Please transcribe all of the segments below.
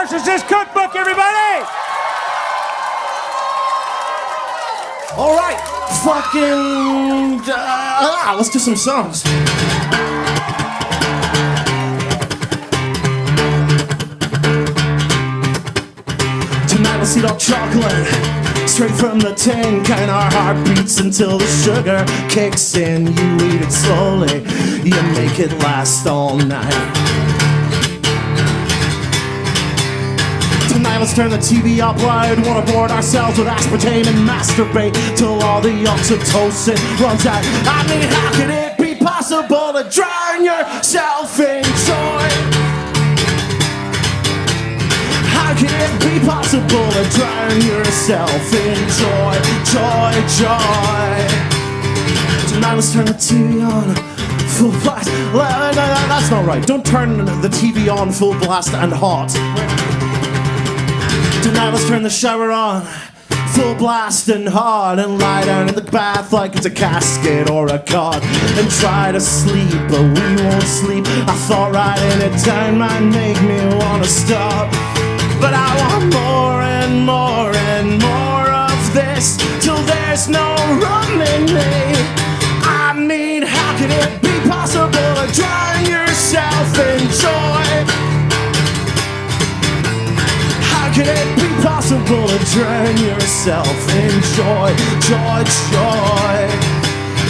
Narcissist Cookbook, everybody! All right, fucking... let's do some songs. Tonight let's eat all chocolate, straight from the tin. Kind our heart beats until the sugar kicks in. You eat it slowly, you make it last all night. Tonight let's turn the TV up wide. Wanna board ourselves with aspartame and masturbate till all the oxytocin runs out. I mean, how could it be possible to drown yourself in joy? How can it be possible to drown yourself in joy, joy, joy? Tonight let's turn the TV on full blast. No, that's not right. Don't turn the TV on full blast and hot. Tonight let's turn the shower on full blast and hard, and lie down in the bath like it's a casket or a cot, and try to sleep, but we won't sleep. I thought writing it down might make me want to stop, but I want more and more and more of this till there's no running me. I mean, how could it be possible to drown yourself in joy? How could it be possible to drown yourself in joy, joy, joy?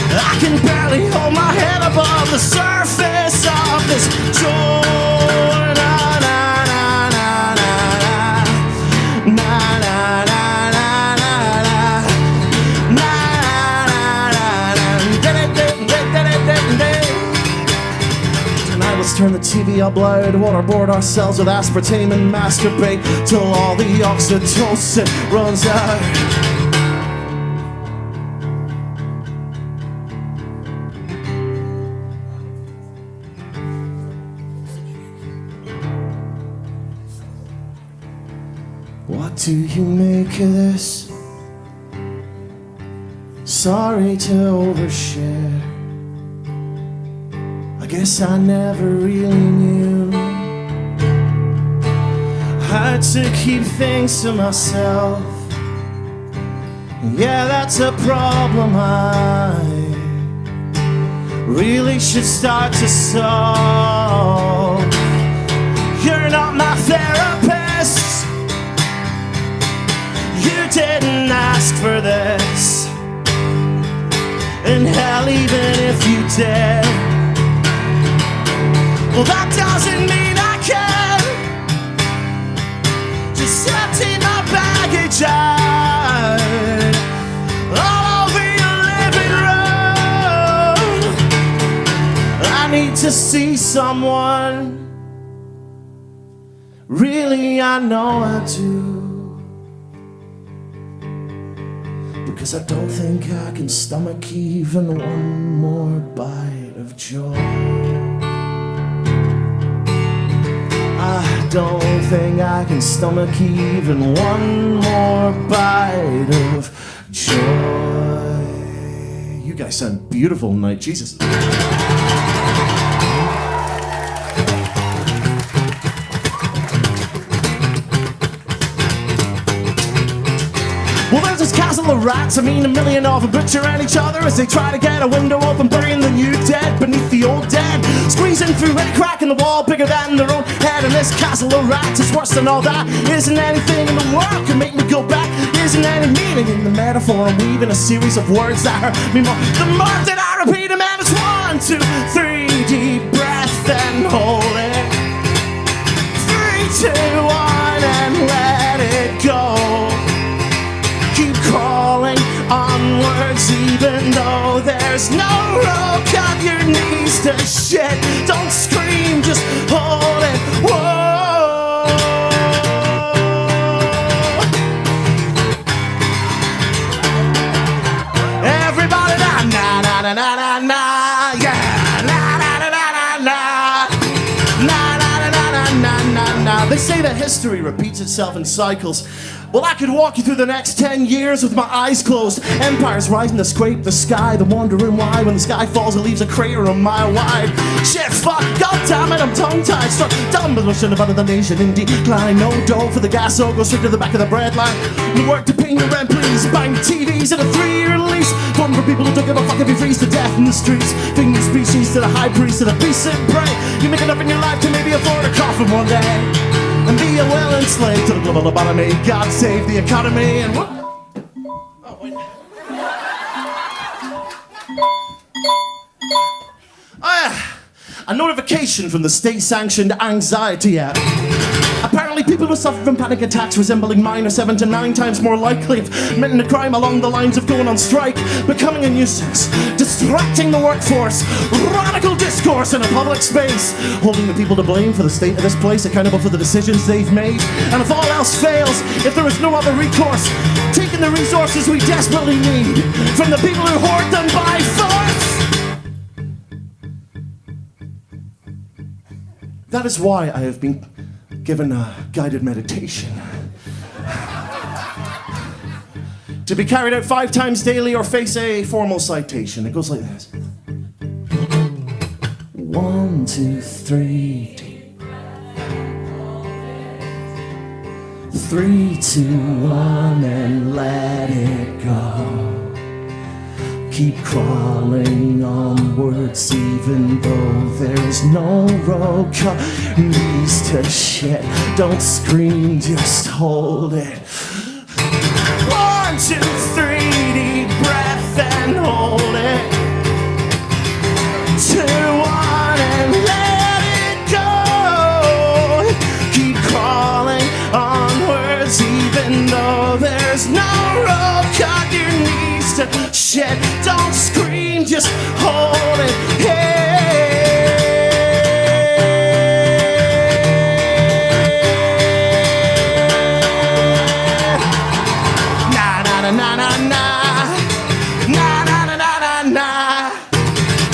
I can barely hold my head above the surface of this joy. Na, na, na, na, na, na, na, na, na, na, na, na. Tonight let's turn the TV up loud, waterboard ourselves with aspartame and masturbate till all the oxytocin runs out. What do you make of this? Sorry to overshare. I guess I never really knew how to keep things to myself. Yeah, that's a problem I really should start to solve. You're not my therapist. You didn't ask for this. And hell, even if you did, well, that doesn't mean I can just empty my baggage out all over your living room. I need to see someone. Really, I know I do. Because I don't think I can stomach even one more bite of joy. I don't think I can stomach even one more bite of joy. You guys sound beautiful tonight, Jesus. Well, there's this castle of rats, I mean a million of them butchering each other as they try to get a window open, burying the new dead beneath the old dead, squeezing through any crack in the wall bigger than their own head. And this castle of rats is worse than all that. Isn't anything in the world can make me go back. Isn't any meaning in the metaphor. I'm weaving a series of words that hurt me more the more that I repeat them. And it's 1, 2, 3, deep breath and hold it. 3, 2, 1 and let it go. Keep crawling onwards even though there's no rope. Cut your knees to shit. Don't scream, just hold it. Whoa. Everybody, na na na na na na, yeah, na na na na na na, na na na na na na na. They say that history repeats itself in cycles. Well, I could walk you through the next 10 years with my eyes closed. Empires rising to scrape the sky, the wondering why when the sky falls it leaves a crater a mile wide. Shit, fuck, goddammit, I'm tongue-tied, struck dumb with much about the nation in decline. No dough for the gas, so go straight to the back of the bread line. We work to pay the rent, please. Buying TVs at a 3-year lease. Fun for people who don't give a fuck if you freeze to death in the streets. Feeding species to the high priest and a beast and prey. You make enough in your life to maybe afford a coffin one day. And be a well enslaved to the global lobotomy. God save the economy and what? Oh, wait. A notification from the state-sanctioned anxiety app. Apparently people who suffer from panic attacks resembling mine are 7 to 9 times more likely of committing a crime along the lines of going on strike, becoming a nuisance, distracting the workforce, radical discourse in a public space, holding the people to blame for the state of this place, accountable for the decisions they've made, and if all else fails, if there is no other recourse, taking the resources we desperately need from the people who hoard them by force. That is why I have been given a guided meditation to be carried out 5 times daily or face a formal citation. It goes like this. 1, 2, 3. 3, 2, 1, and let it go. Keep crawling onwards even though there's no road. Knees to shit, don't scream, just hold it. 1, 2, 3, deep breath and hold it. 2, 1, and let it go. Keep crawling onwards even though there's no road. Cut your knees to shit, don't scream, just hold it. Hey. Na na na na na na. Na na na na na na.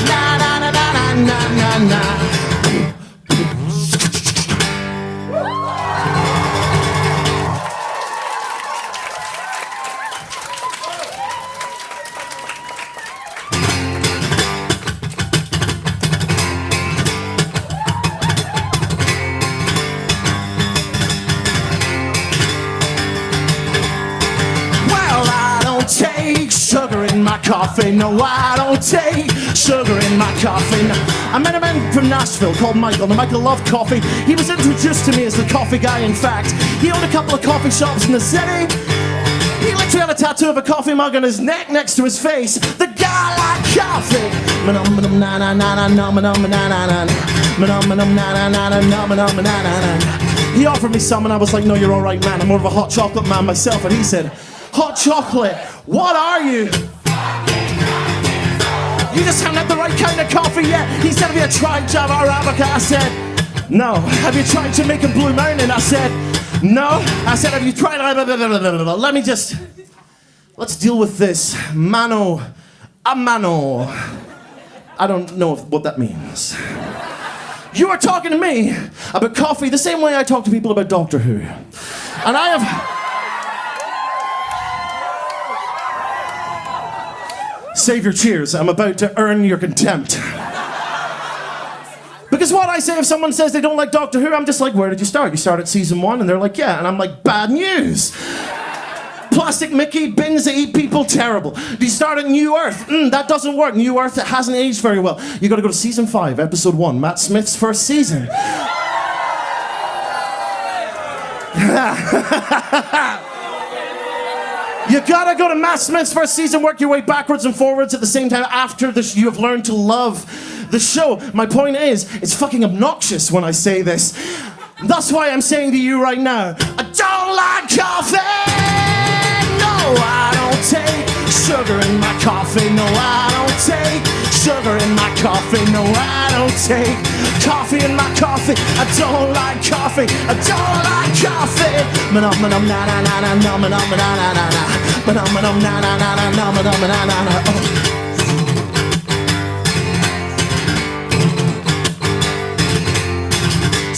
Na na na na na na na. Sugar in my coffee, no, I don't take sugar in my coffee. No. I met a man from Nashville called Michael, and Michael loved coffee. He was introduced to me as the coffee guy, in fact. He owned a couple of coffee shops in the city. He literally had a tattoo of a coffee mug on his neck next to his face. The guy liked coffee. He offered me some, and I was like, no, you're all right, man. I'm more of a hot chocolate man myself. And he said, hot chocolate, what are you? You just haven't had the right kind of coffee yet. He said, have you tried Java Arabica? I said, no. Have you tried Jamaican Blue Mountain? I said, no. I said, have you tried... Let me just... Let's deal with this. Mano a mano. I don't know what that means. You are talking to me about coffee the same way I talk to people about Doctor Who. And I have... Save your cheers, I'm about to earn your contempt. Because what I say if someone says they don't like Doctor Who, I'm just like, where did you start? You started season 1, and they're like, yeah. And I'm like, bad news. Plastic Mickey, bins that eat people, terrible. Do you start at New Earth? That doesn't work. New Earth hasn't aged very well. You gotta go to season 5, episode 1, Matt Smith's first season. You gotta go to Matt Smith's first season, work your way backwards and forwards at the same time after you have learned to love the show. My point is, it's fucking obnoxious when I say this. That's why I'm saying to you right now, I don't like coffee! No, I don't take sugar in my coffee. No, I don't take sugar in my coffee. No, I don't take coffee in my coffee. I don't like coffee. I don't like coffee. Manom manom na na na na na manom na na na na. Manom manom na na na na na manom na na na.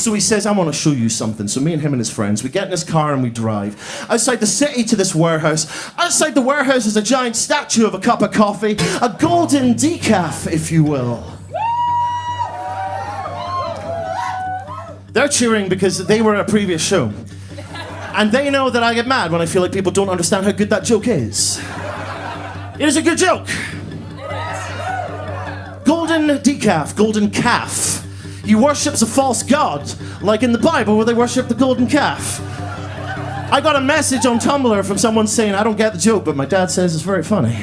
So he says, I want to show you something. So me and him and his friends, we get in his car and we drive outside the city to this warehouse. Outside the warehouse is a giant statue of a cup of coffee, a golden decaf, if you will. They're cheering because they were at a previous show. And they know that I get mad when I feel like people don't understand how good that joke is. It is a good joke. Golden decaf, golden calf. He worships a false god, like in the Bible where they worship the golden calf. I got a message on Tumblr from someone saying, I don't get the joke, but my dad says it's very funny.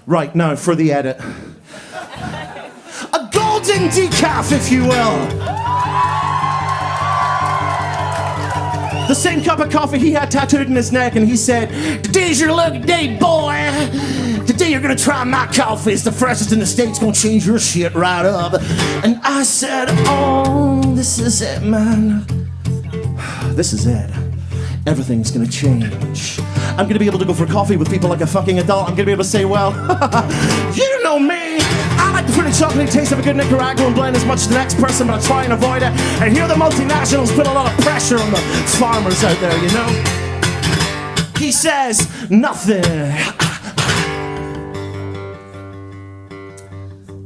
Right, now for the edit. A golden decaf, if you will. The same cup of coffee he had tattooed in his neck, and he said, today's your lucky day, boy. Today you're gonna try my coffee. It's the freshest in the States, gonna change your shit right up. And I said, oh, this is it, man. This is it. Everything's gonna change. I'm gonna be able to go for coffee with people like a fucking adult. I'm gonna be able to say, well, you know me. I like the pretty chocolatey taste of a good Nicaraguan blend as much as the next person, but I try and avoid it. And here the multinationals put a lot of pressure on the farmers out there, you know? He says, nothing.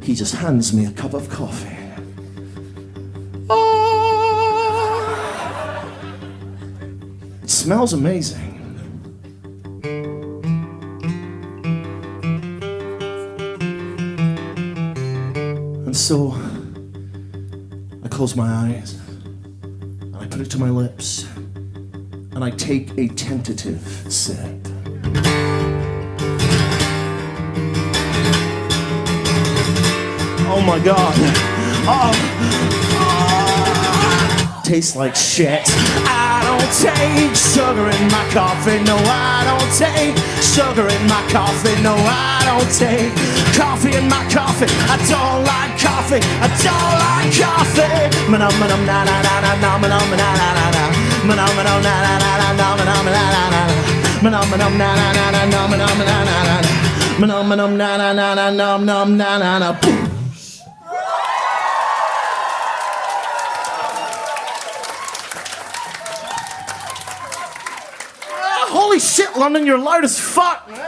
He just hands me a cup of coffee. Oh, it smells amazing. And so I close my eyes and I put it to my lips and I take a tentative sip. Oh my God. Tastes like shit. I don't take sugar in my coffee. No, I don't take sugar in my coffee. No, I don't take coffee in my coffee. I don't like coffee. I don't like coffee. Manum manum na na na na na manum na na na na. Manum manum na na na na na manum na na na na. Manum manum na na na na na manum na na na na. Manum manum na na na na num num na na na. Holy shit, London, you're loud as fuck, man.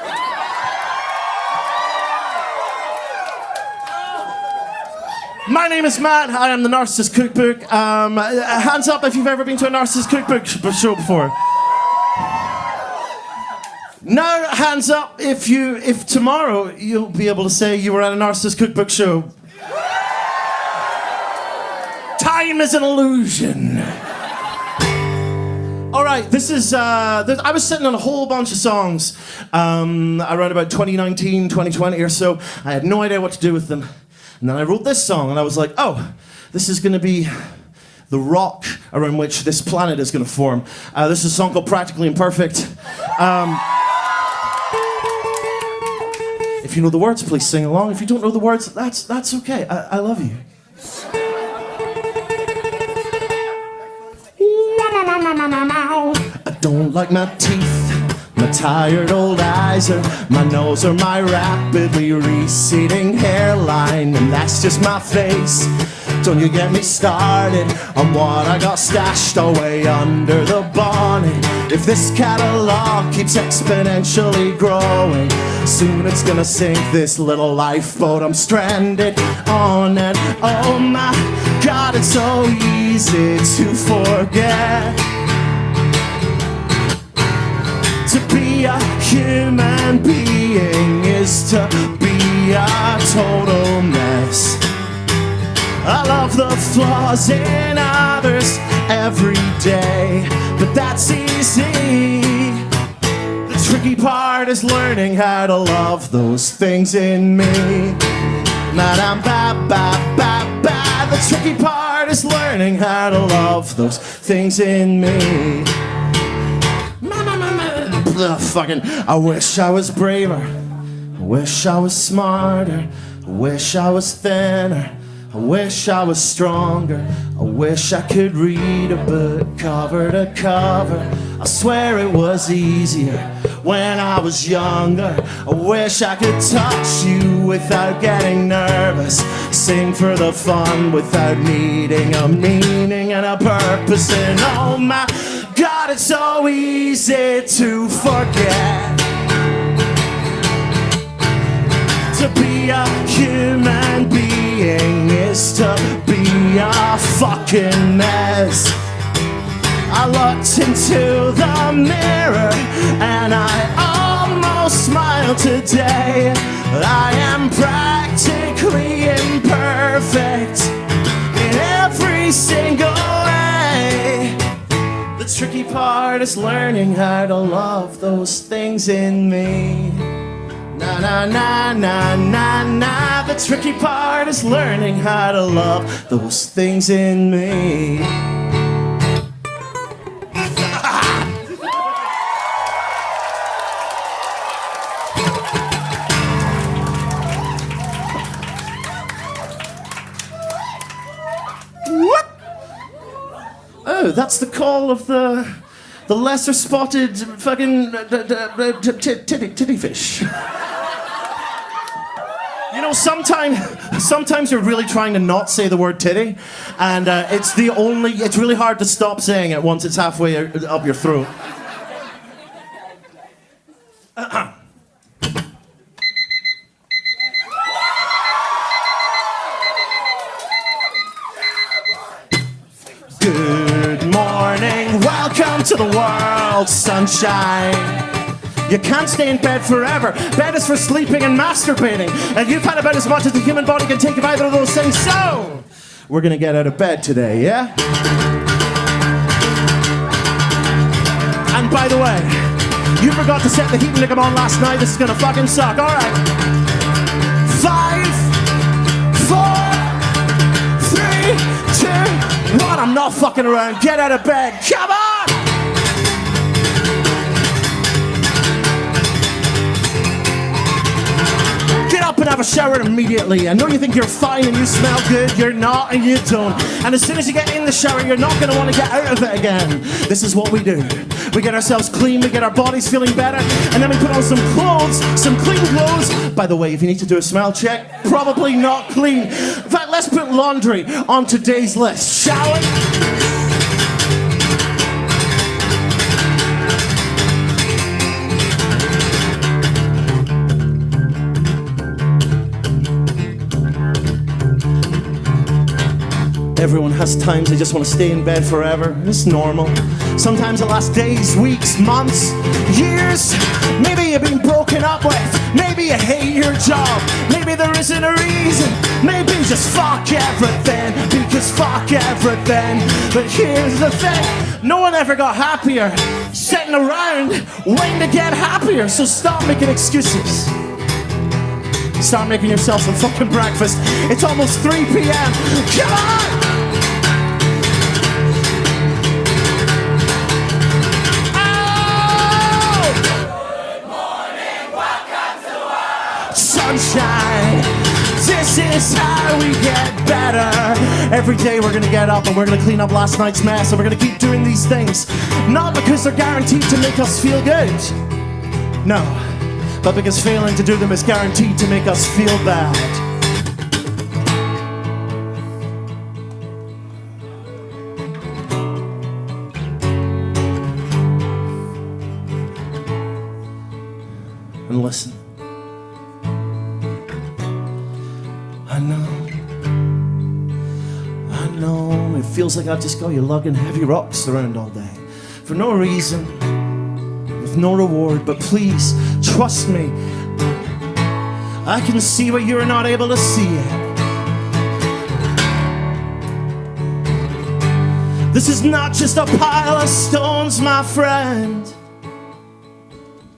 My name is Matt. I am the Narcissist Cookbook. Hands up if you've ever been to a Narcissist Cookbook show before. Now, hands up if tomorrow you'll be able to say you were at a Narcissist Cookbook show. Time is an illusion. All right, this is, I was sitting on a whole bunch of songs around about 2019, 2020 or so. I had no idea what to do with them. And then I wrote this song and I was like, oh, this is gonna be the rock around which this planet is gonna form. This is a song called Practically Imperfect. If you know the words, please sing along. If you don't know the words, that's okay. I love you. I don't like my teeth, my tired old eyes, or my nose, or my rapidly receding hairline, and that's just my face. Don't you get me started on what I got stashed away under the bonnet. If this catalog keeps exponentially growing, soon it's gonna sink this little lifeboat I'm stranded on. And oh my God, it's so easy to forget. To be a human being is to be a total mess. I love the flaws in others every day, but that's easy. The tricky part is learning how to love those things in me. The tricky part is learning how to love those things in me. I wish I was braver. I wish I was smarter. I wish I was thinner. I wish I was stronger. I wish I could read a book cover to cover. I swear it was easier when I was younger. I wish I could touch you without getting nervous. Sing for the fun without needing a meaning and a purpose. And oh my God, it's so easy to forget. To be a human being is to be a fucking mess. I looked into the mirror and I almost smiled today. I am practically imperfect in every single way. The tricky part is learning how to love those things in me. Na na na na na na. The tricky part is learning how to love those things in me. What? Oh, that's the call of the lesser spotted fucking titty fish. You know, sometimes you're really trying to not say the word titty, and it's really hard to stop saying it once it's halfway up your throat. Good morning, welcome to the world, sunshine. You can't stay in bed forever. Bed is for sleeping and masturbating. And you've had about as much as the human body can take of either of those things. So, we're gonna get out of bed today, yeah? And by the way, you forgot to set the heating lick on last night. This is gonna fucking suck. All right. 5, 4, 3, 2, 1. I'm not fucking around. Get out of bed. Come on! Up and have a shower immediately. I know you think you're fine and you smell good. You're not, and you don't. And as soon as you get in the shower, you're not going to want to get out of it again. This is what we do. We get ourselves clean, we get our bodies feeling better, and then we put on some clothes, some clean clothes. By the way, if you need to do a smell check, probably not clean. In fact, let's put laundry on today's list, shall we? Everyone has times they just want to stay in bed forever. It's normal. Sometimes it lasts days, weeks, months, years. Maybe you've been broken up with. Maybe you hate your job. Maybe there isn't a reason. Maybe just fuck everything. Because fuck everything. But here's the thing. No one ever got happier sitting around waiting to get happier. So stop making excuses. Start making yourself some fucking breakfast. It's almost 3 p.m. Come on! Oh! Good morning, welcome to work. Sunshine. This is how we get better. Every day we're gonna get up and we're gonna clean up last night's mess, and we're gonna keep doing these things. Not because they're guaranteed to make us feel good. No. But because failing to do them is guaranteed to make us feel bad. And listen. I know, it feels like I've just got you lugging heavy rocks around all day. For no reason. No reward, but please trust me. I can see what you're not able to see yet. This is not just a pile of stones, my friend.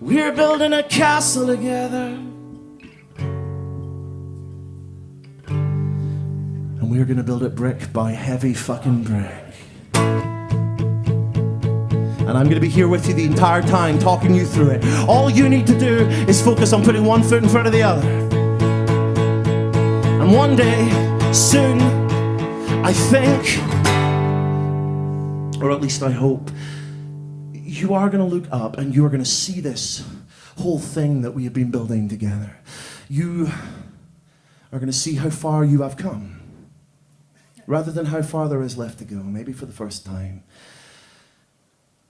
We're building a castle together, and we're gonna build it brick by heavy fucking brick. And I'm going to be here with you the entire time, talking you through it. All you need to do is focus on putting one foot in front of the other. And one day, soon, I think, or at least I hope, you are going to look up and you are going to see this whole thing that we have been building together. You are going to see how far you have come, rather than how far there is left to go, maybe for the first time.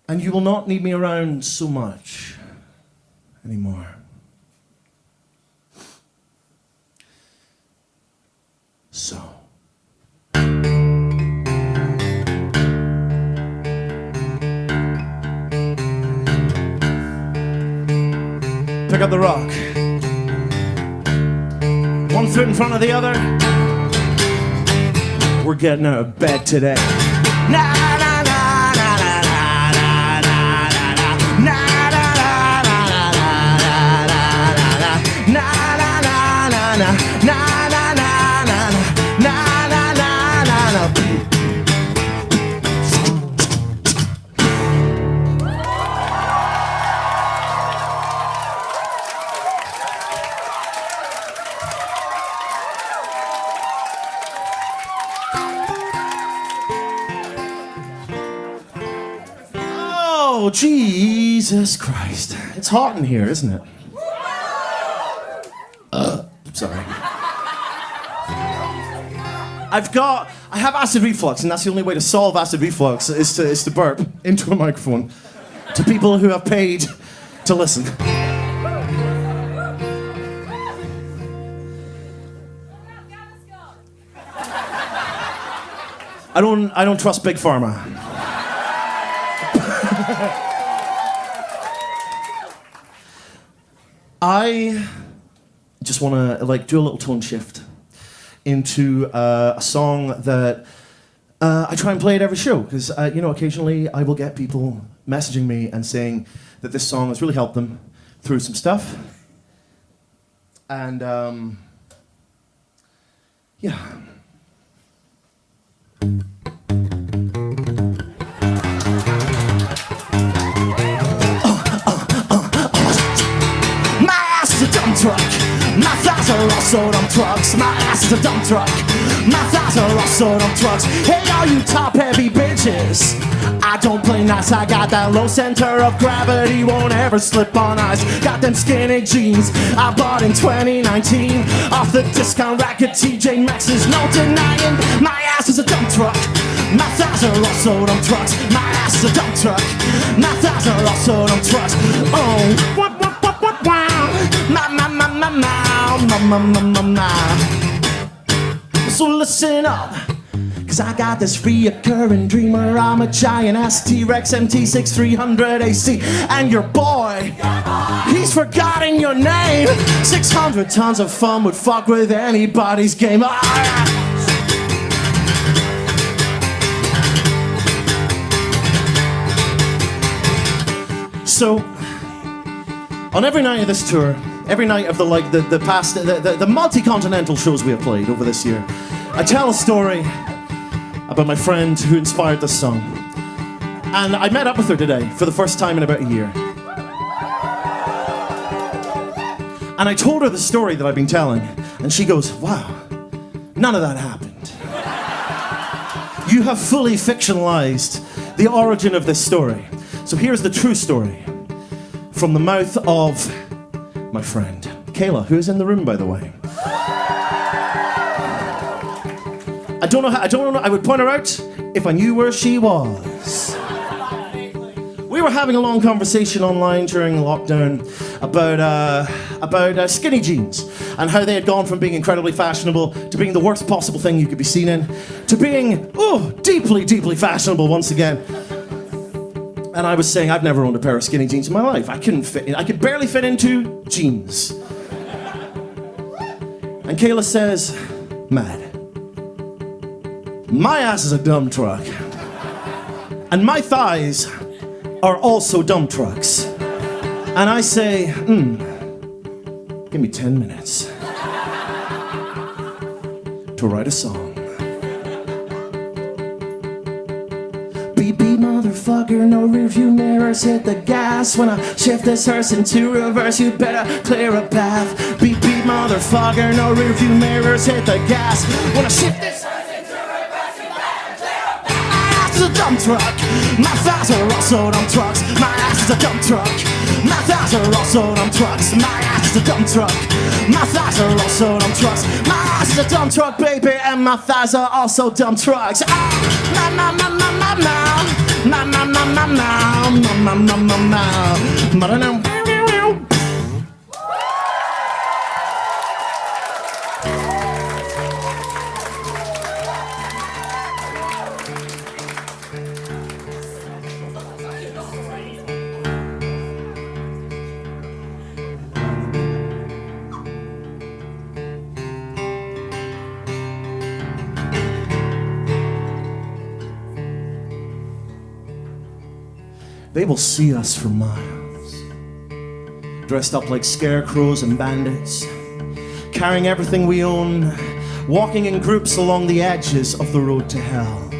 And you will not need me around so much anymore. So, pick up the rock. One foot in front of the other. We're getting out of bed today. Na na na na na na na na na na na Oh, Jesus Christ. It's hot in here, isn't it? Sorry. I have acid reflux, and that's the only way to solve acid reflux is to burp into a microphone to people who have paid to listen. I don't trust Big Pharma. I just want to do a little tone shift into a song that I try and play at every show because occasionally I will get people messaging me and saying that this song has really helped them through some stuff, and yeah. Truck. My thighs are also dump trucks. My ass is a dump truck. My thighs are also dump trucks. Hey, all you top-heavy bitches, I don't play nice. I got that low center of gravity, won't ever slip on ice. Got them skinny jeans I bought in 2019 off the discount rack at TJ Maxx's. No denying, my ass is a dump truck. My thighs are also dump trucks. My ass is a dump truck. My thighs are also dump trucks. Oh, what, wow. So listen up, cause I got this reoccurring dreamer. I'm a giant ass T-Rex MT6300 AC. And your boy, he's forgotten your name. 600 tons of fun would fuck with anybody's game. So, on every night of this tour, every night of the multi-continental shows we have played over this year, I tell a story about my friend who inspired this song. And I met up with her today for the first time in about a year. And I told her the story that I've been telling, and she goes, wow, none of that happened. You have fully fictionalized the origin of this story. So here's the true story from the mouth of my friend, Kayla, who is in the room, by the way. I don't know, I would point her out if I knew where she was. We were having a long conversation online during lockdown about skinny jeans and how they had gone from being incredibly fashionable to being the worst possible thing you could be seen in to being, deeply, deeply fashionable once again. And I was saying I've never owned a pair of skinny jeans in my life. I could barely fit into jeans. And Kayla says, mad. My ass is a dump truck. And my thighs are also dump trucks. And I say, give me 10 minutes to write a song. Motherfucker, no rearview mirrors, hit the gas. When I shift this hearse into reverse, you better clear a path. Beep beep, motherfucker, no rearview mirrors, hit the gas. When I shift this hearse into reverse, you better clear a path. My ass is a dump truck. My thighs are also dump trucks. My is a dump truck. My thighs are also dump trucks. My ass is a dump truck. My thighs are also dump trucks. My ass is a dump truck, baby, and my thighs are also dump trucks. Ma ma ma ma ma ma ma ma ma ma ma ma ma ma ma ma. They will see us for miles, dressed up like scarecrows and bandits, carrying everything we own, walking in groups along the edges of the road to hell,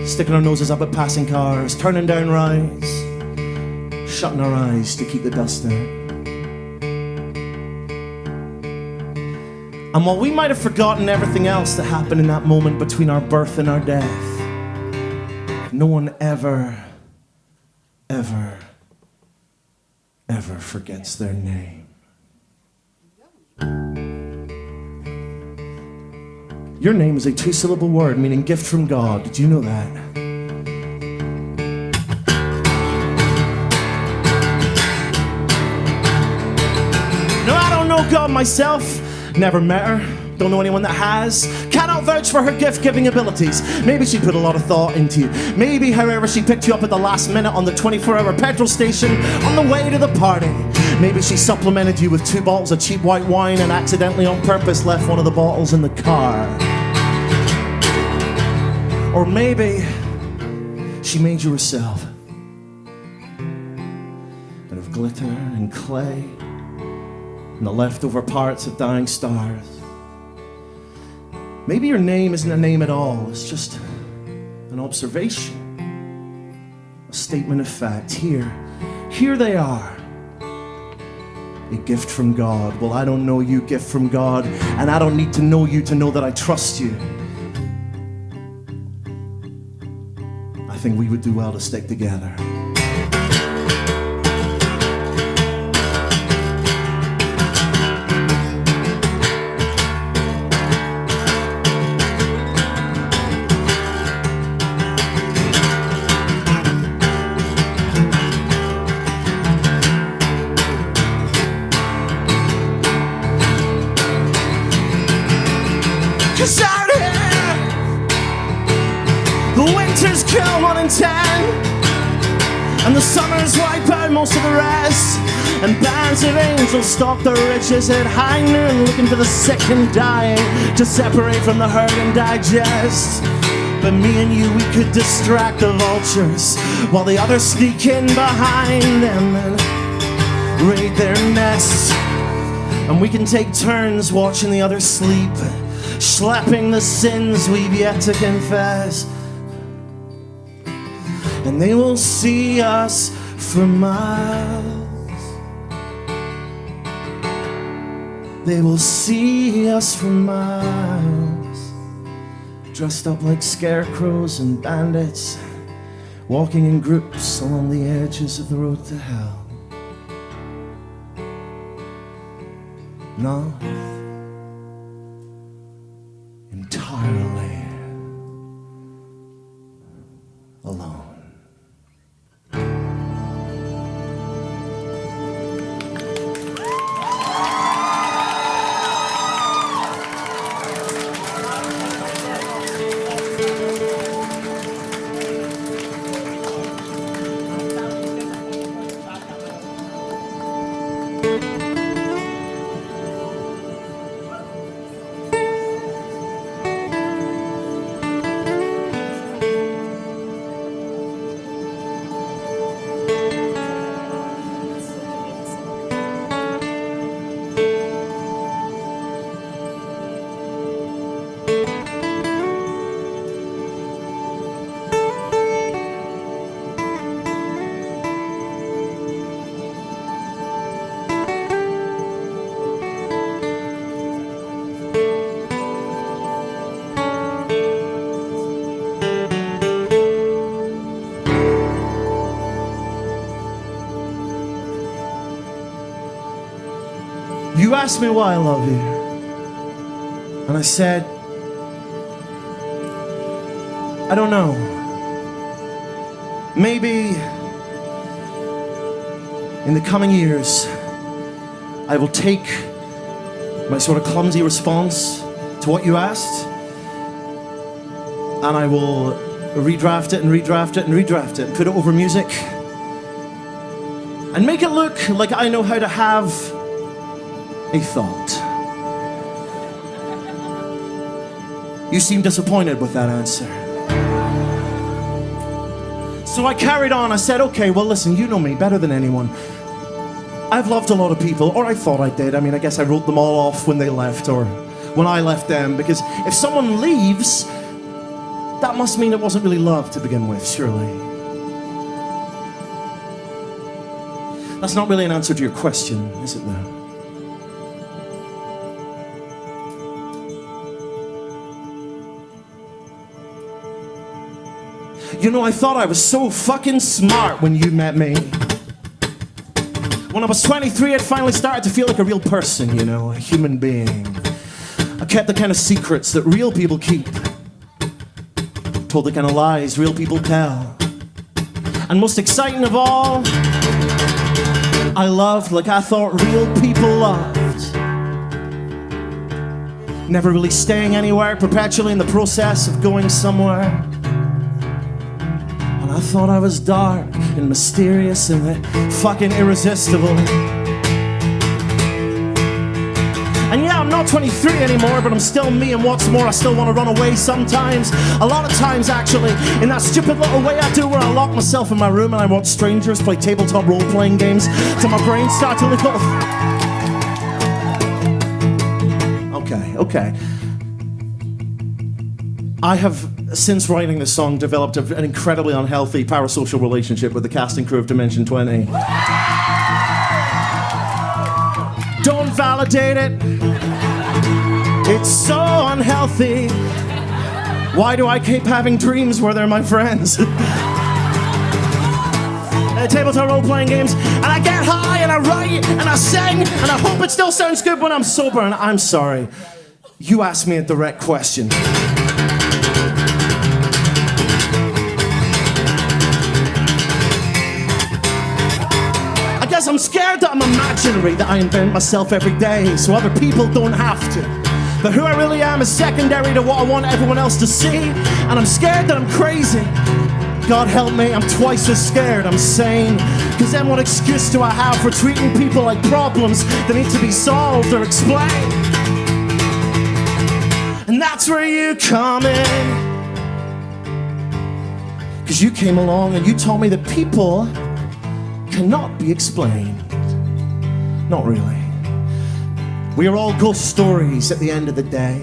sticking our noses up at passing cars, turning down rides, shutting our eyes to keep the dust out. And while we might have forgotten everything else that happened in that moment between our birth and our death, no one ever forgets their name. Your name is a two-syllable word meaning gift from God. Did you know that? No, I don't know God myself. Never met her. Don't know anyone that has. Cannot vouch for her gift-giving abilities. Maybe she put a lot of thought into you. Maybe, however, she picked you up at the last minute on the 24-hour petrol station on the way to the party. Maybe she supplemented you with 2 bottles of cheap white wine and accidentally on purpose left one of the bottles in the car. Or maybe she made you herself out of glitter and clay and the leftover parts of dying stars. Maybe your name isn't a name at all. It's just an observation, a statement of fact. Here they are. A gift from God. Well, I don't know you, gift from God, and I don't need to know you to know that I trust you. I think we would do well to stick together. Cause out here, the winters kill 1 in 10, and the summers wipe out most of the rest, and bands of angels stalk the riches at high noon, looking for the sick and dying to separate from the herd and digest. But me and you, we could distract the vultures while the others sneak in behind them and raid their nests, and we can take turns watching the others sleep, schlepping the sins we've yet to confess. And they will see us for miles. They will see us for miles, dressed up like scarecrows and bandits, walking in groups along the edges of the road to hell. Not entirely alone. You asked me why I love you. And I said, I don't know. Maybe in the coming years, I will take my sort of clumsy response to what you asked, and I will redraft it and redraft it and redraft it, put it over music, and make it look like I know how to have a thought. You seem disappointed with that answer. So I carried on. I said, okay, well, listen, you know me better than anyone. I've loved a lot of people, or I thought I did. I mean, I guess I wrote them all off when they left, or when I left them, because if someone leaves, that must mean it wasn't really love to begin with, surely. That's not really an answer to your question, is it though? You know, I thought I was so fucking smart when you met me. When I was 23, I'd finally started to feel like a real person, you know, a human being. I kept the kind of secrets that real people keep. Told the kind of lies real people tell. And most exciting of all, I loved like I thought real people loved. Never really staying anywhere, perpetually in the process of going somewhere. I thought I was dark and mysterious and fucking irresistible. And yeah, I'm not 23 anymore, but I'm still me, and what's more, I still want to run away sometimes. A lot of times, actually, in that stupid little way I do where I lock myself in my room and I watch strangers play tabletop role-playing games till my brain starts to look off. Okay. I have, since writing this song, developed an incredibly unhealthy parasocial relationship with the cast and crew of Dimension 20. Don't validate it. It's so unhealthy. Why do I keep having dreams where they're my friends? Tabletop role-playing games, and I get high, and I write, and I sing, and I hope it still sounds good when I'm sober, and I'm sorry. You asked me a direct question. I'm scared that I'm imaginary, that I invent myself every day so other people don't have to. But who I really am is secondary to what I want everyone else to see. And I'm scared that I'm crazy. God help me, I'm twice as scared I'm sane. Cause then what excuse do I have for treating people like problems that need to be solved or explained? And that's where you come in. Cause you came along and you told me that people cannot be explained. Not really. We are all ghost stories at the end of the day.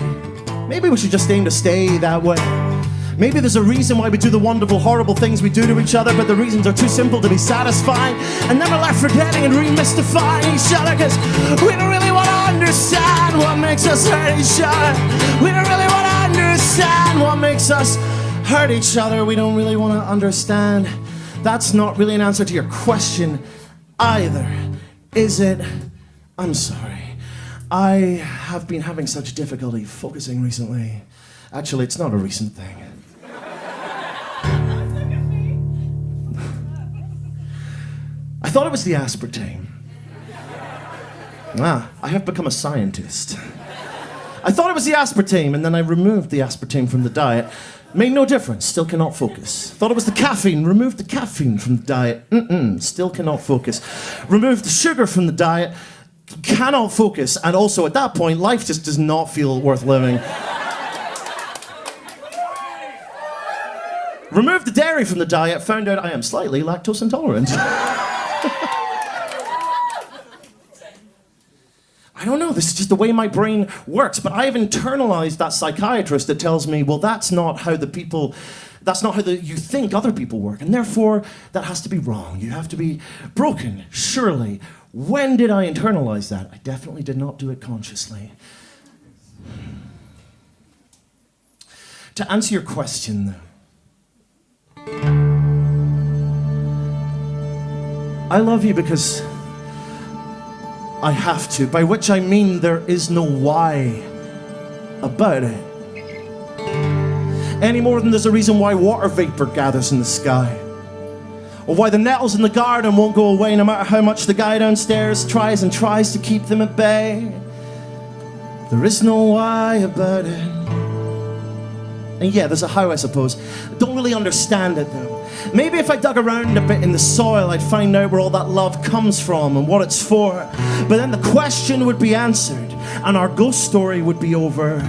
Maybe we should just aim to stay that way. Maybe there's a reason why we do the wonderful, horrible things we do to each other, but the reasons are too simple to be satisfying, and then we're left forgetting and remystifying each other, because we don't really want to understand what makes us hurt each other. We don't really want to understand what makes us hurt each other. We don't really want to understand. That's not really an answer to your question either, is it? I'm sorry. I have been having such difficulty focusing recently. Actually, it's not a recent thing. I thought it was the aspartame. I have become a scientist. I thought it was the aspartame, and then I removed the aspartame from the diet. Made no difference, still cannot focus. Thought it was the caffeine, removed the caffeine from the diet. Still cannot focus. Removed the sugar from the diet, cannot focus. And also at that point, life just does not feel worth living. Removed the dairy from the diet, found out I am slightly lactose intolerant. I don't know, this is just the way my brain works, but I've internalized that psychiatrist that tells me, well, that's not how you think other people work, and therefore that has to be wrong. You have to be broken, surely. When did I internalize that? I definitely did not do it consciously. To answer your question, though, I love you because I have to, by which I mean there is no why about it. Any more than there's a reason why water vapor gathers in the sky. Or why the nettles in the garden won't go away no matter how much the guy downstairs tries and tries to keep them at bay. There is no why about it. And yeah, there's a how, I suppose. I don't really understand it though. Maybe if I dug around a bit in the soil, I'd find out where all that love comes from and what it's for. But then the question would be answered and our ghost story would be over.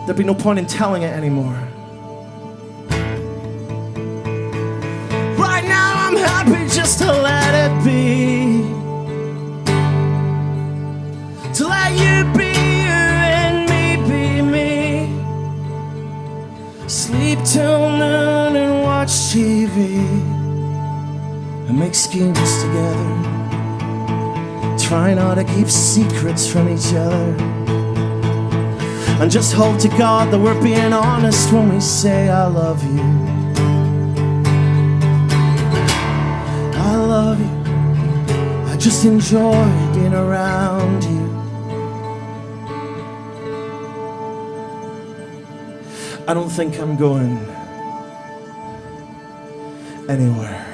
There'd be no point in telling it anymore. Right now I'm happy just to let it be. To let you be you and me be me. Sleep till noon and watch TV and make schemes together. Try not to keep secrets from each other. And just hope to God that we're being honest when we say I love you. I love you. I just enjoy being around you. I don't think I'm going anywhere.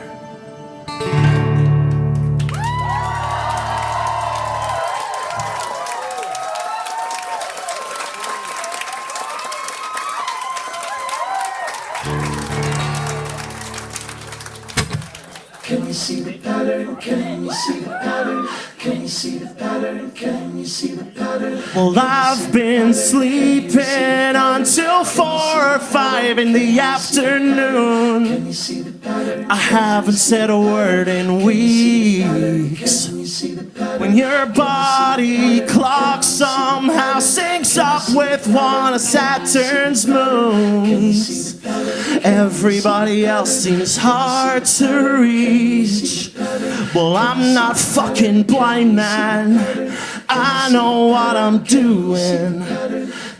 Can you see the pattern? Can you see the pattern? Can you see the pattern? Can you see the pattern? Well, I've been sleeping until 4 or 5 in the afternoon. Can you see the pattern? I haven't said a word in weeks. Can you see the pattern? When your body clock somehow syncs up with one of Saturn's moons. Everybody else seems hard to reach. Well, I'm not fucking blind, man. I know what I'm doing.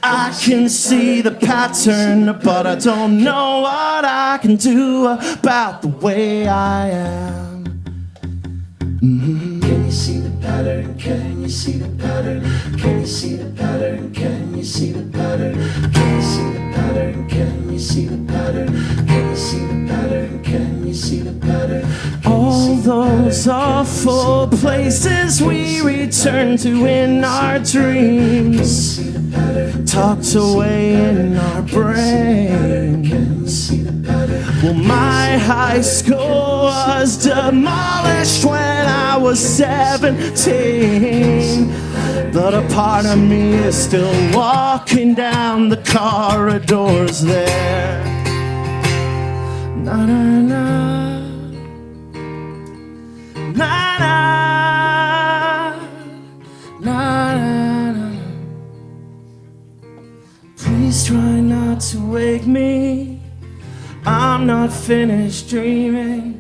I can see the pattern, but I don't know what I can do about the way I am. Can you see the pattern? Can you see the pattern? Can you see the pattern? Can you see the pattern? Can you see the pattern? Can you see the pattern? Can you see the pattern? Can you see the pattern? All those awful places we return to in our dreams, tucked away in our brains. Well, my high school was demolished when I was 17, but a part of me is still walking down the corridors there. Na na na, na na, na na. Please try not to wake me. I'm not finished dreaming.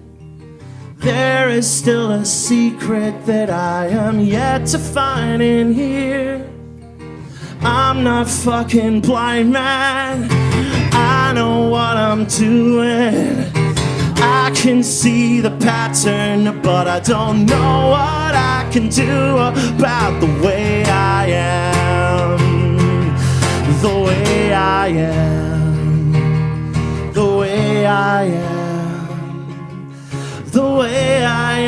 There is still a secret that I am yet to find in here. I'm not fucking blind, man. I know what I'm doing. I can see the pattern, but I don't know what I can do about the way I am. The way I am. The way I am. The way I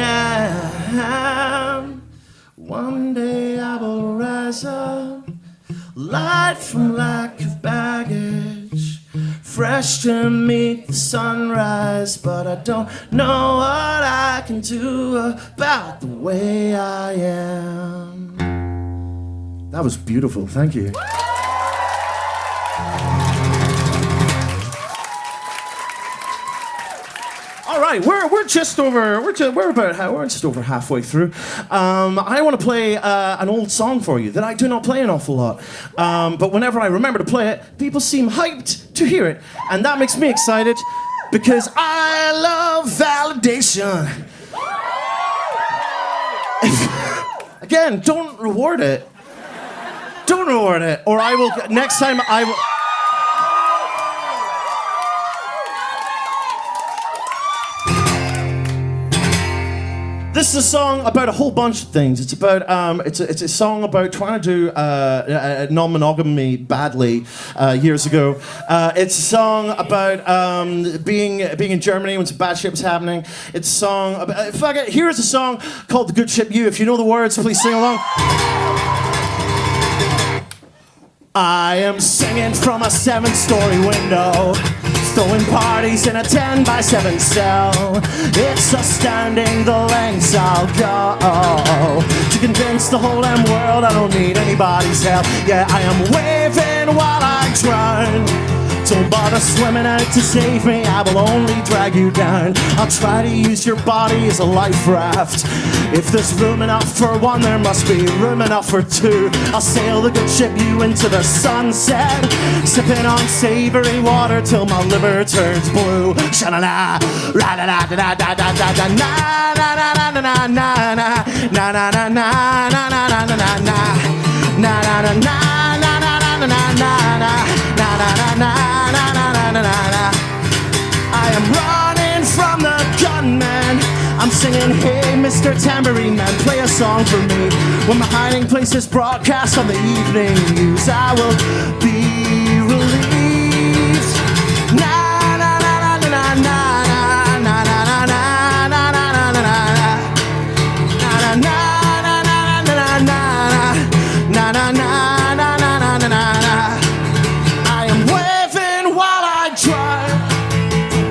am. One day I will rise up, light from lack of baggage, fresh to meet the sunrise, but I don't know what I can do about the way I am. That was beautiful, thank you. All right, we're just over halfway through. I want to play an old song for you that I do not play an awful lot. But whenever I remember to play it, people seem hyped to hear it, and that makes me excited because I love validation. Again, don't reward it. Don't reward it, or I will. Next time I will. The This is a song about a whole bunch of things. It's about it's a song about trying to do non-monogamy badly years ago. It's a song about being in Germany when some bad shit was happening. It's a song about fuck it. Here's a song called "The Good Ship You." If you know the words, please sing along. I am singing from a 7-story window, throwing parties in a 10-by-7 cell. It's astounding the lengths I'll go to convince the whole damn world I don't need anybody's help. Yeah, I am waving while I drown. Don't bother swimming out to save me, I will only drag you down. I'll try to use your body as a life raft. If there's room enough for one, there must be room enough for two. I'll sail the good ship you into the sunset, sipping on savory water till my liver turns blue. Sha-la-la, ra-da-da-da-da-da-da-da-da, na-na-na-na-na-na-na, na-na-na-na-na-na-na-na-na, na-na-na-na-na-na-na-na-na. I am running from the gunman. I'm singing, hey, Mr. Tambourine Man, play a song for me. When my hiding place is broadcast on the evening news, I will be relieved. Na na na na na na na na na na na na na na na na na.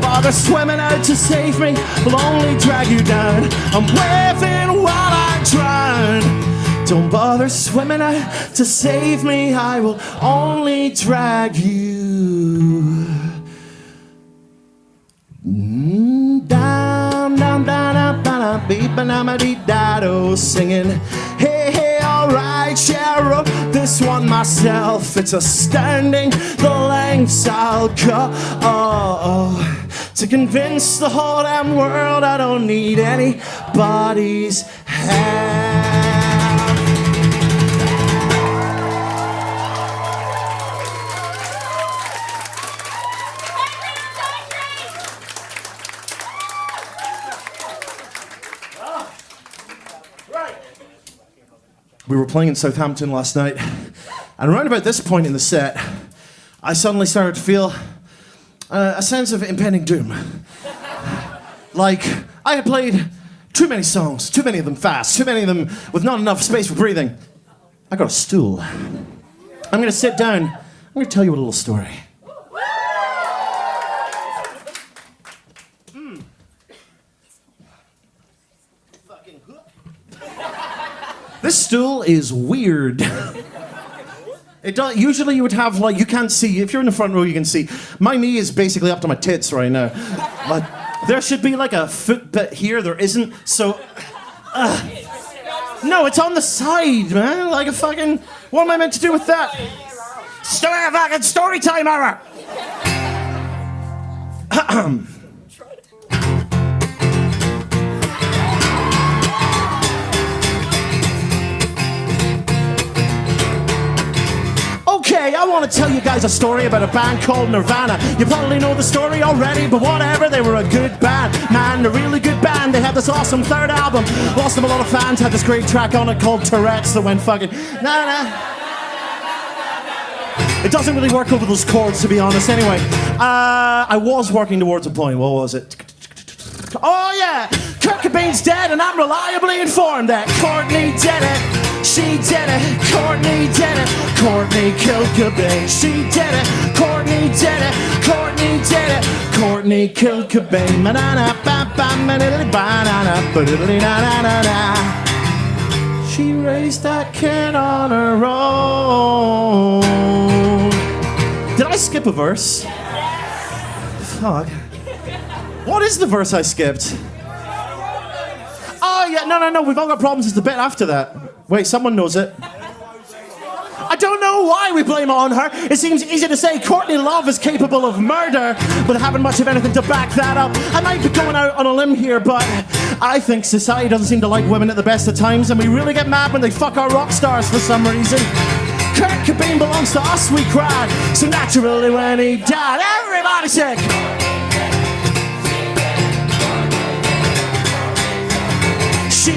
Bother swimming out to save me, will only drag you down. I'm waving while I drown. Don't bother swimming out to save me, I will only drag you down, down, down, down, beep, and singing, hey, hey, alright, yeah, I wrote this one myself. It's astounding the lengths I'll go to convince the whole damn world I don't need anybody's help. We were playing in Southampton last night, and around about this point in the set, I suddenly started to feel a sense of impending doom. Like, I had played too many songs, too many of them fast, too many of them with not enough space for breathing. I got a stool. I'm gonna sit down. I'm gonna tell you a little story. This stool is weird. Usually you would have, like, you can't see. If you're in the front row, you can see. My knee is basically up to my tits right now. Like, there should be, like, a foot bit here. There isn't. So, no, it's on the side, man. Like a fucking... What am I meant to do with that? Fucking story time hour! Okay, I want to tell you guys a story about a band called Nirvana. You probably know the story already, but whatever, they were a good band. Man, a really good band. They had this awesome third album. Lost them a lot of fans, had this great track on it called Tourette's that went fucking... Nah. It doesn't really work over those chords, to be honest. Anyway, I was working towards a point. What was it? Oh, yeah! Kurt Cobain's dead, and I'm reliably informed that Courtney did it. She did it. Courtney did it. Courtney killed Cobain. She did it. Courtney did it. Courtney did it. Courtney killed Cobain. She raised that kid on her own. Did I skip a verse? Fuck. What is the verse I skipped? Oh, yeah, no, we've all got problems. It's the bit after that. Wait, someone knows it. I don't know why we blame it on her. It seems easy to say Courtney Love is capable of murder, but having much of anything to back that up. I might be going out on a limb here, but I think society doesn't seem to like women at the best of times, and we really get mad when they fuck our rock stars for some reason. Kurt Cobain belongs to us, we cried. So naturally when he died, everybody sick. She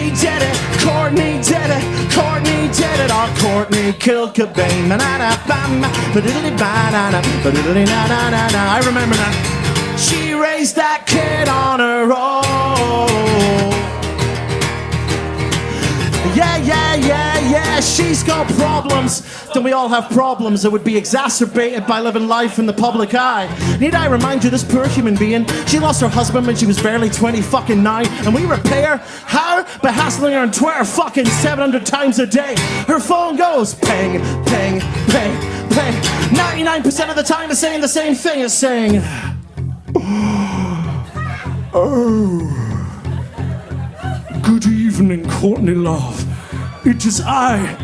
Courtney killed Cobain. I remember that. She raised that kid on her own. Yeah, she's got problems. Don't we all have problems that would be exacerbated by living life in the public eye? Need I remind you, this poor human being, she lost her husband when she was barely 29, and we repay her. How? By hassling her on Twitter fucking 700 times a day. Her phone goes ping, ping, ping, ping. 99% of the time it's saying the same thing. It's saying, oh, good evening, Courtney Love. It is I,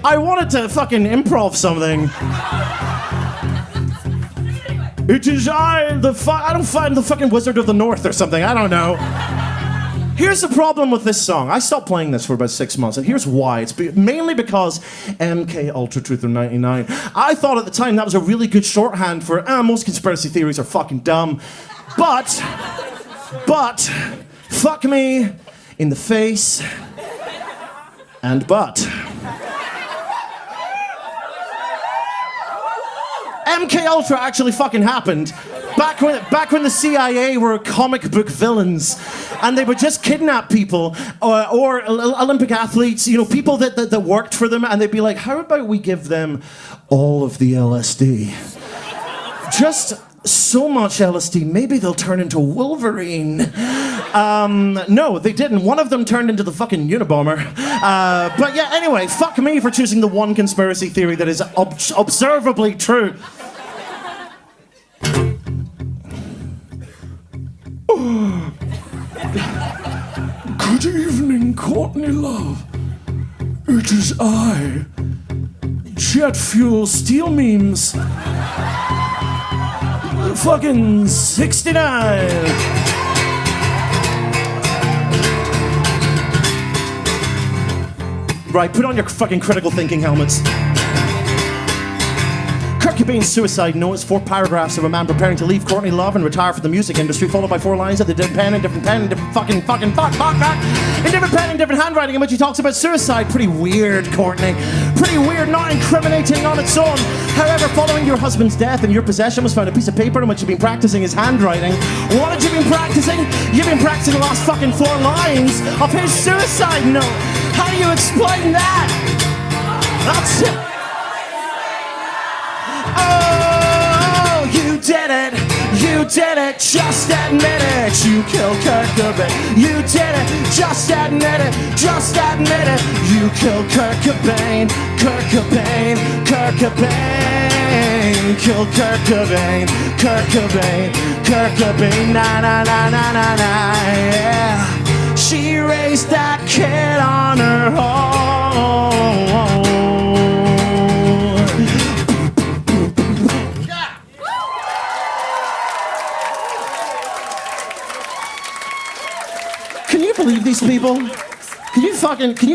I wanted to fucking improv something. It is I don't find the fucking Wizard of the North or something. I don't know. Here's the problem with this song. I stopped playing this for about 6 months, and here's why. It's mainly because MK Ultra Truth or 99. I thought at the time that was a really good shorthand for most conspiracy theories are fucking dumb. But fuck me in the face and butt. MK Ultra actually fucking happened back when the CIA were comic book villains, and they would just kidnap people or Olympic athletes, you know, people that worked for them, and they'd be like, how about we give them all of the LSD? Just so much LSD, maybe they'll turn into Wolverine. No, they didn't. One of them turned into the fucking Unabomber. But yeah, anyway, fuck me for choosing the one conspiracy theory that is observably true. Good evening, Courtney Love. It is I, Jet Fuel Steel Memes. Fucking 69. Right, put on your fucking critical thinking helmets. Kurt Cobain's suicide notes, 4 paragraphs of a man preparing to leave Courtney Love and retire from the music industry, followed by 4 lines of the different pen and different fuck, in different pen and different handwriting in which he talks about suicide. Pretty weird, Courtney. Pretty weird, not incriminating on its own. However, following your husband's death, in your possession was found a piece of paper in which you've been practicing his handwriting. What had you been practicing? You've been practicing the last fucking 4 lines of his suicide note. How do you explain that? That's it. Oh, you did it, just admit it. You killed Kurt Cobain. You did it, just admit it, You killed Kurt Cobain, Kurt Cobain. Killed Kurt Cobain, Kurt Cobain, na na na na na na, yeah. She raised that kid on her own. Can you believe these people? Can you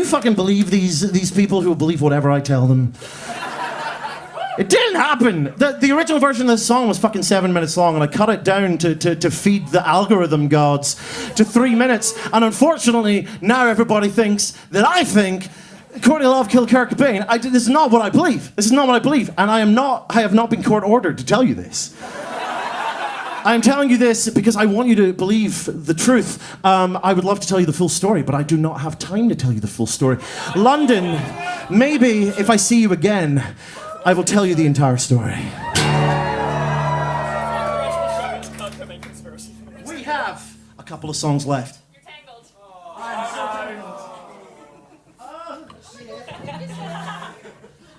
fucking believe these people who believe whatever I tell them? It didn't happen. The original version of this song was fucking 7 minutes long, and I cut it down to feed the algorithm gods to 3 minutes. And unfortunately, now everybody thinks that I think Courtney Love killed Kurt Cobain. This is not what I believe. And I have not been court ordered to tell you this. I'm telling you this because I want you to believe the truth. I would love to tell you the full story, but I do not have time to tell you the full story. London, maybe if I see you again, I will tell you the entire story. We have a couple of songs left. You're tangled.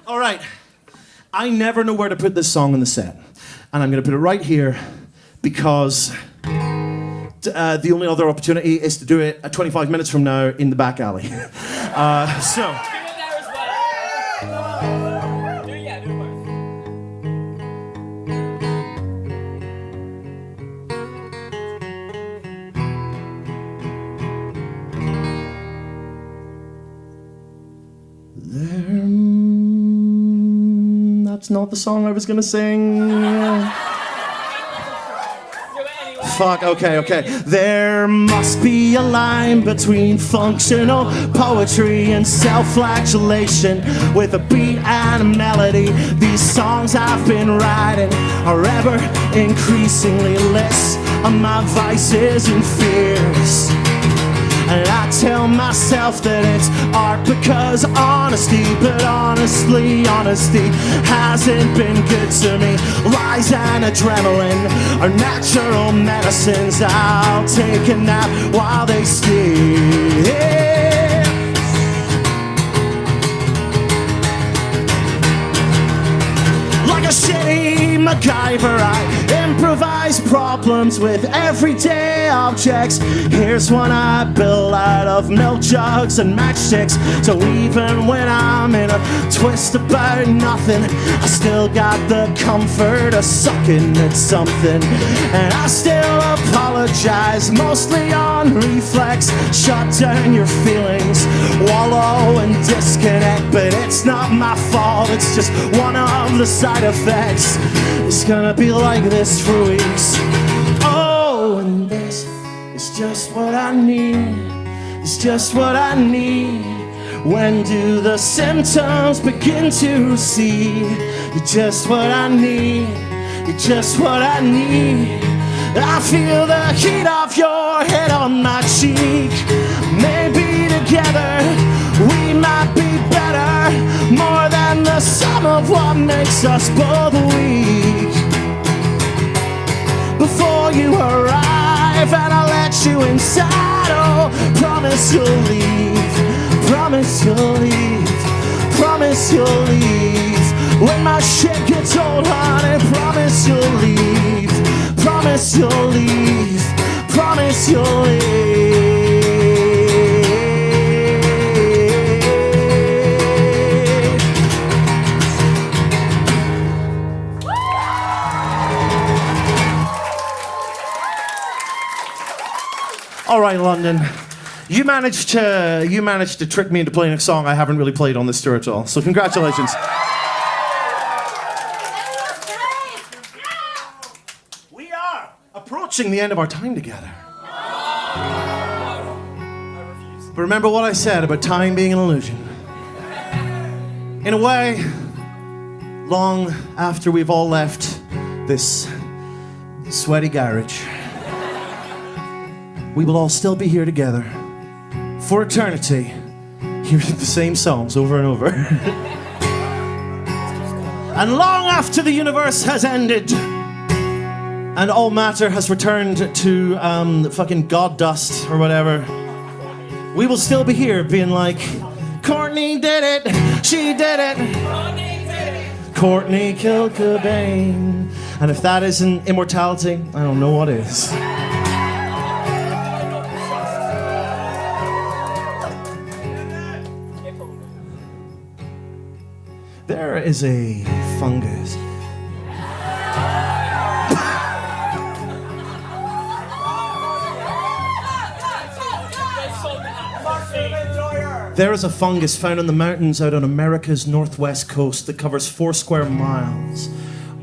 All right. I never know where to put this song in the set. And I'm going to put it right here because the only other opportunity is to do it 25 minutes from now in the back alley. So... That's not the song I was gonna sing. fuck, okay. There must be a line between functional poetry and self-flagellation. With a beat and a melody, these songs I've been writing are ever increasingly less of my vices and fears. And I tell myself that it's art because honesty, but honestly, honesty hasn't been good to me. Lies and adrenaline are natural medicines. I'll take a nap while they sleep. Like a shitty MacGyver, I improvise problems with everyday objects. Here's one I built out of milk jugs and matchsticks. So even when I'm in a twist about nothing, I still got the comfort of sucking at something. And I still apologize, mostly on reflex. Shut down your feelings, wallow and disconnect. But it's not my fault, it's just one of the side effects. It's gonna be like this for weeks. Oh, and this is just what I need. It's just what I need. When do the symptoms begin to recede? You're just what I need. You're just what I need. I feel the heat of your head on my cheek. Maybe together we might be better, more than the sum of what makes us both weak. Before you arrive and I'll let you inside, oh, promise you'll leave, promise you'll leave, promise you'll leave. When my shit gets old, honey, promise you'll leave, promise you'll leave, promise you'll leave. All right, London. You managed to trick me into playing a song I haven't really played on this tour at all. So congratulations. We are approaching the end of our time together. But remember what I said about time being an illusion. In a way, long after we've all left this sweaty garage, we will all still be here together for eternity, hearing the same songs over and over. And long after the universe has ended and all matter has returned to fucking god dust or whatever, we will still be here being like, Courtney did it, she did it, Courtney killed Cobain. And if that isn't immortality, I don't know what is. There is a fungus. There is a fungus found in the mountains out on America's northwest coast that covers 4 square miles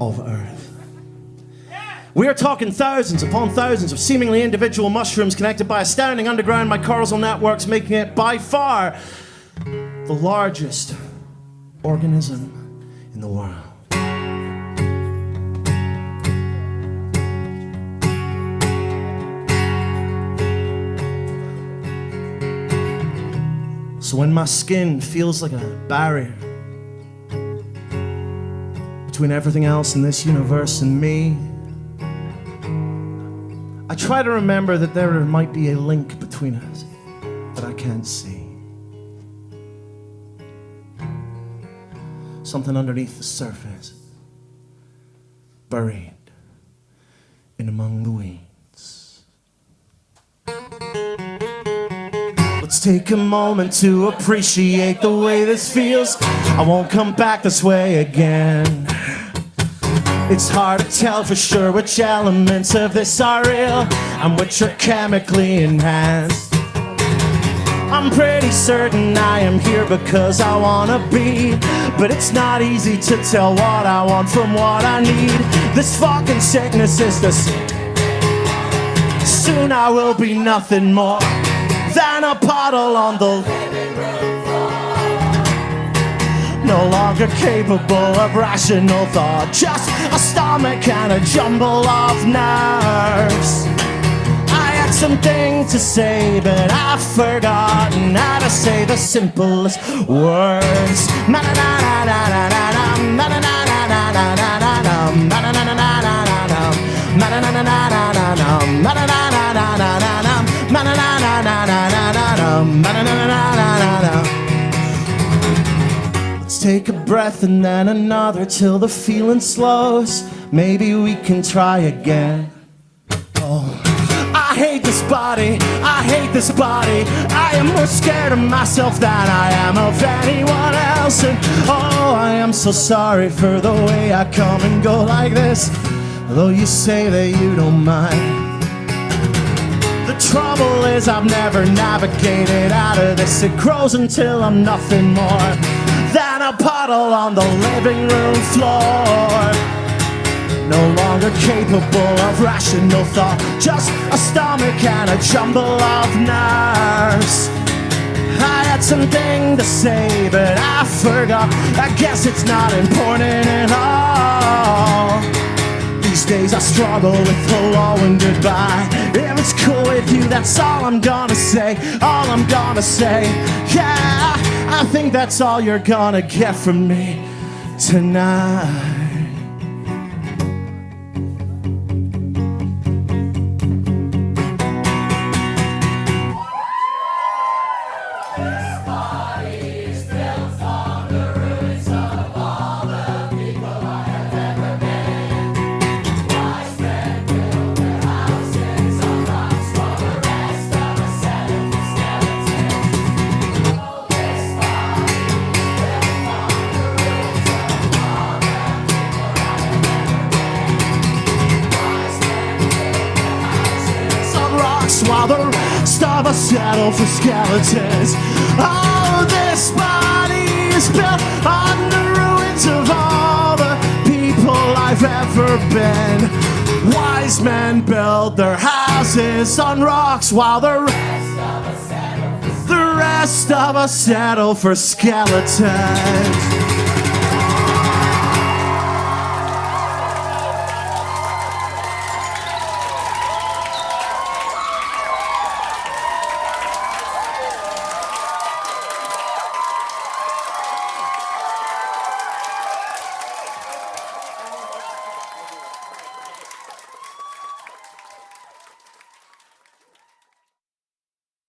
of Earth. We are talking thousands upon thousands of seemingly individual mushrooms connected by astounding underground mycorrhizal networks, making it by far the largest organism in the world. So when my skin feels like a barrier between everything else in this universe and me, I try to remember that there might be a link between us that I can't see. Something underneath the surface, buried in among the weeds. Let's take a moment to appreciate the way this feels. I won't come back this way again. It's hard to tell for sure which elements of this are real and which are chemically enhanced. I'm pretty certain I am here because I wanna be, but it's not easy to tell what I want from what I need. This fucking sickness is the soon I will be nothing more than a puddle on the living room floor. No longer capable of rational thought, just a stomach and a jumble of nerves. I had something to say, but I've forgotten how to say the simplest words. Let's take a breath and then another till the feeling slows. Maybe we can try again. I hate this body, I hate this body. I am more scared of myself than I am of anyone else. And oh, I am so sorry for the way I come and go like this, though you say that you don't mind. The trouble is I've never navigated out of this. It grows until I'm nothing more than a puddle on the living room floor. No longer capable of rational thought, just a stomach and a jumble of nerves. I had something to say, but I forgot. I guess it's not important at all. These days I struggle with hello and goodbye. If it's cool with you, that's all I'm gonna say. All I'm gonna say, yeah, I think that's all you're gonna get from me tonight. While the rest of us settle for skeletons. Oh, this body is built on the ruins of all the people I've ever been. Wise men build their houses on rocks, while the rest of us settle for skeletons.